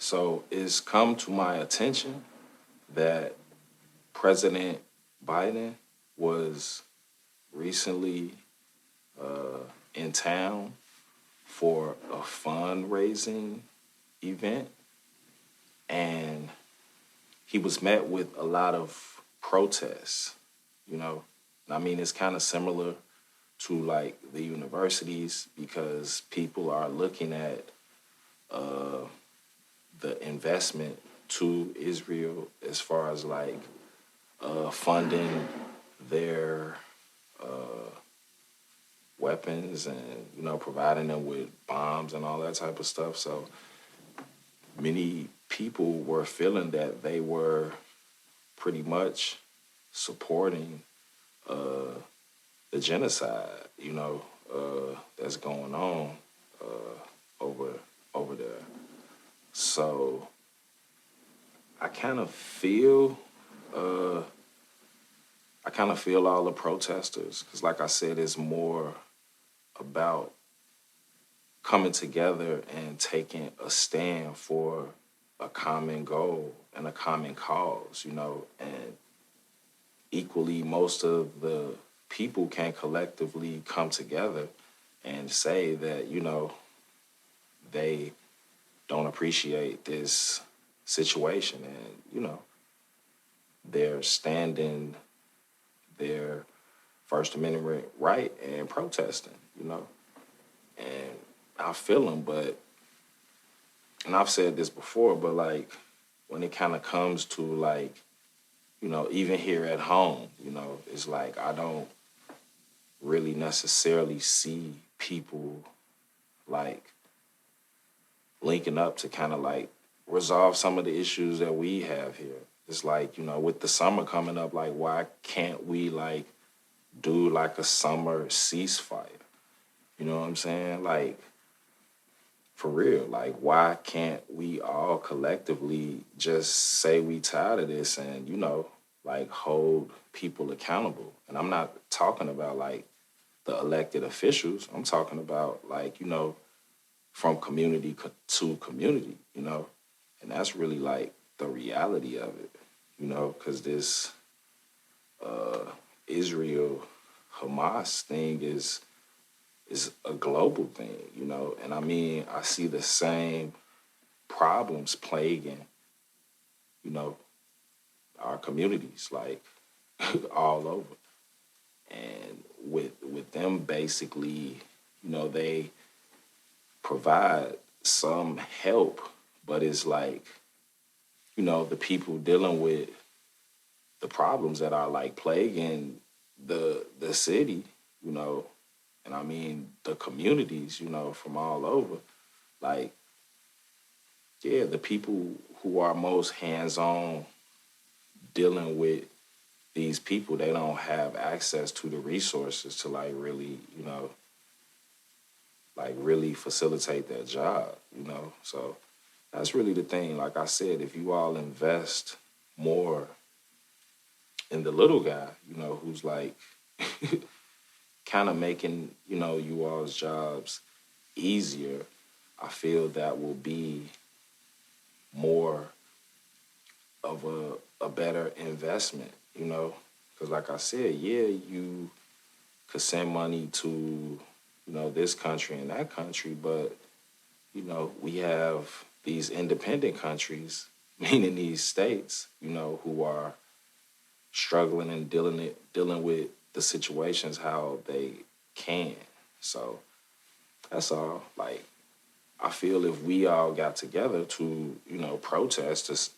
So it's come to my attention that President Biden was recently in town for a fundraising event, and he was met with a lot of protests. You know, I mean, it's kind of similar to like the universities because people are looking at uh, the investment to Israel as far as like funding their uh, weapons and providing them with bombs and all that type of stuff. So many people were feeling that they were pretty much supporting uh, the genocide, that's going on over over there. So I kind of feel, uh, I kind of feel all the protesters because, like I said, it's more about coming together and taking a stand for a common goal and a common cause, and equally most of the people can collectively come together and say that, they don't appreciate this situation and, they're standing their First Amendment right and protesting, and I feel them, but, and I've said this before, but like when it kind of comes to like, even here at home, it's like I don't really necessarily see people like linking up to kind of like resolve some of the issues that we have here. It's like, with the summer coming up, like why can't we like do like a summer ceasefire? You know what I'm saying? Like for real, like why can't we all collectively just say we tired of this and, like hold people accountable? And I'm not talking about like the elected officials. I'm talking about like, from community to community, and that's really like the reality of it, because this uh, Israel Hamas thing is a global thing, and I mean I see the same problems plaguing, you know, our communities like all over, and with them basically, they provide some help, but it's like, the people dealing with the problems that are like plaguing the city, you know, and I mean the communities, from all over. Like, yeah, the people who are most hands-on dealing with these people, they don't have access to the resources to like really, like really facilitate their job, So that's really the thing. Like I said, if you all invest more in the little guy, who's like kind of making, you all's jobs easier, I feel that will be more of a better investment, Because like I said, yeah, you could send money to, this country and that country, but, we have these independent countries, meaning these states, who are struggling and dealing with the situations how they can. So that's all. Like I feel if we all got together to, protest this,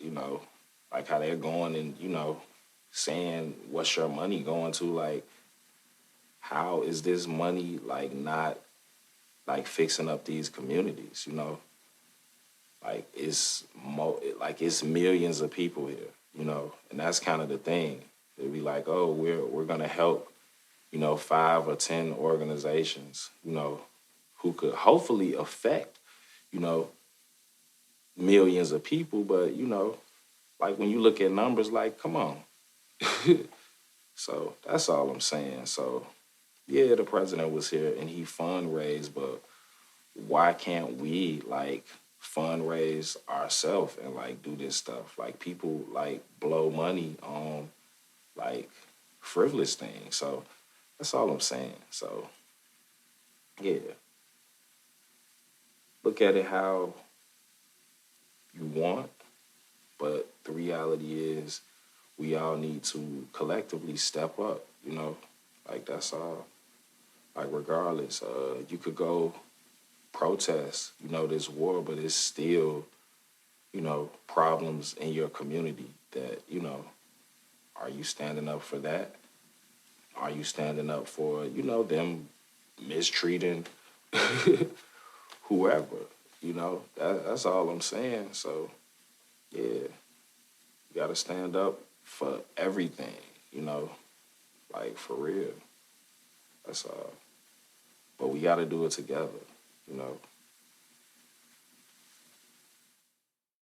like how they're going and, saying what's your money going to, like how is this money like not like fixing up these communities, Like like it's millions of people here, and that's kind of the thing. They'd be like, oh, we're gonna help, 5 or 10 organizations, who could hopefully affect, you know, millions of people. But, like when you look at numbers, like, come on. So that's all I'm saying. So yeah, the president was here and he fundraised, but why can't we like fundraise ourselves and like do this stuff. Like people like blow money on like frivolous things. So that's all I'm saying. So yeah, look at it how you want, but the reality is we all need to collectively step up, you know? Like that's all. Like regardless, you could go protest, this war, but it's still, problems in your community that, are you standing up for that? Are you standing up for, them mistreating whoever? That's all I'm saying. So, yeah, you got to stand up for everything, like for real. That's all. But we got to do it together, you know.